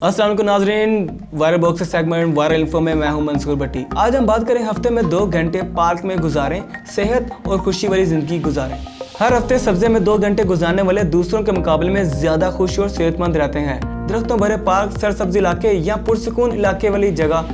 अस्सलाम वालेकुम नाज़रीन, viral box segment viral info में मैं हूं मंसूर भट्टी। आज हम बात करें हफ्ते में 2 घंटे पार्क में गुजारें, सेहत और खुशी वाली ज़िंदगी गुजारें। हर हफ्ते सब्जे में 2 घंटे गुजारने वाले दूसरों के मुकाबले में ज़्यादा खुश और सेहतमंद रहते हैं। दरख्तों भरे पार्क, सरसब्जी इलाके या पुरसुकून इलाके वाली जगह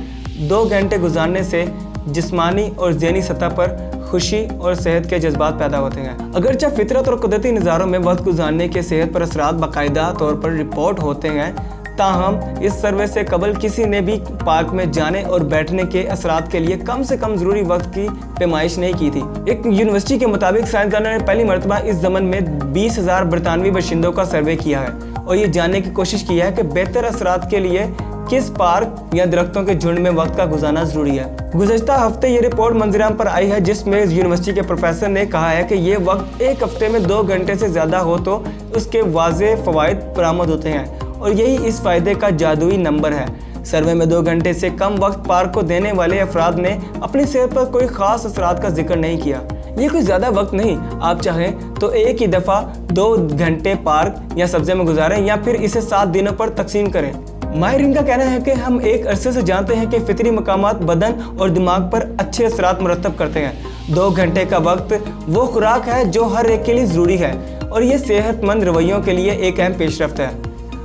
2 घंटे गुजारने से जिस्मानी और ज़हनी सतह पर खुशी और सेहत के जज्बात पैदा होते हैं। अगरचे फितरत और कुदरती नज़ारों में वक्त गुजारने के सेहत पर असरात बाकायदा तौर पर रिपोर्ट होते हैं, ताहम इस सर्वे से कबल किसी ने भी पार्क में जाने और बैठने के असरात के लिए कम से कम ज़रूरी वक्त की पैमाइश नहीं की थी। एक यूनिवर्सिटी के मुताबिक साइंसदानों ने पहली मरतबा इस ज़मन में 20,000 बरतानवी बाशिंदों का सर्वे किया है और ये जानने की कोशिश की है कि बेहतर असरात के लिए किस पार्क या दरख्तों के झुंड में वक्त का गुजारना जरूरी है। गुज़श्ता हफ्ते ये रिपोर्ट मंजराम पर आई है, जिसमें यूनिवर्सिटी के प्रोफेसर ने कहा है कि ये वक्त एक हफ्ते में 2 घंटे से ज़्यादा हो तो उसके वाज़े फ़वाइद बरामद होते हैं और यही इस फ़ायदे का जादुई नंबर है। सर्वे में 2 घंटे से कम वक्त पार्क को देने वाले अफराद ने अपनी सेहत पर कोई ख़ास असरात का जिक्र नहीं किया। ये कोई ज़्यादा वक्त नहीं, आप चाहें तो एक ही दफ़ा 2 घंटे पार्क या सब्ज़े में गुजारें या फिर इसे 7 दिनों पर तकसीम करें। माहिरीन का कहना है कि हम एक अरसे से जानते हैं कि फितरी मकामात बदन और दिमाग पर अच्छे असरात मुरतब करते हैं। 2 घंटे का वक्त वो खुराक है जो हर एक के लिए ज़रूरी है और ये सेहतमंद रवैयों के लिए एक अहम पेशरफ्त है।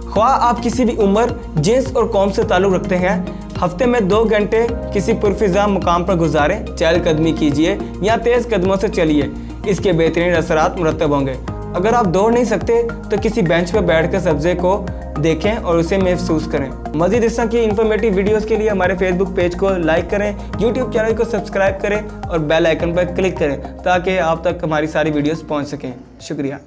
ख्वाह आप किसी भी उम्र, जिन्स और कौम से ताल्लुक़ रखते हैं, हफ्ते में 2 घंटे किसी पुरफिज़ा मुकाम पर गुजारें, चहलकदमी कीजिए या तेज़ कदमों से चलिए, इसके बेहतरीन असरात मुरतब होंगे। अगर आप दौड़ नहीं सकते तो किसी बेंच पर बैठकर सब्ज़े को देखें और उसे महसूस करें। मज़ीद इस तरह की इन्फॉर्मेटिव वीडियोस के लिए हमारे फेसबुक पेज को लाइक करें, यूट्यूब चैनल को सब्सक्राइब करें और बेल आइकन पर क्लिक करें ताकि आप तक हमारी सारी वीडियोस पहुंच सकें। शुक्रिया।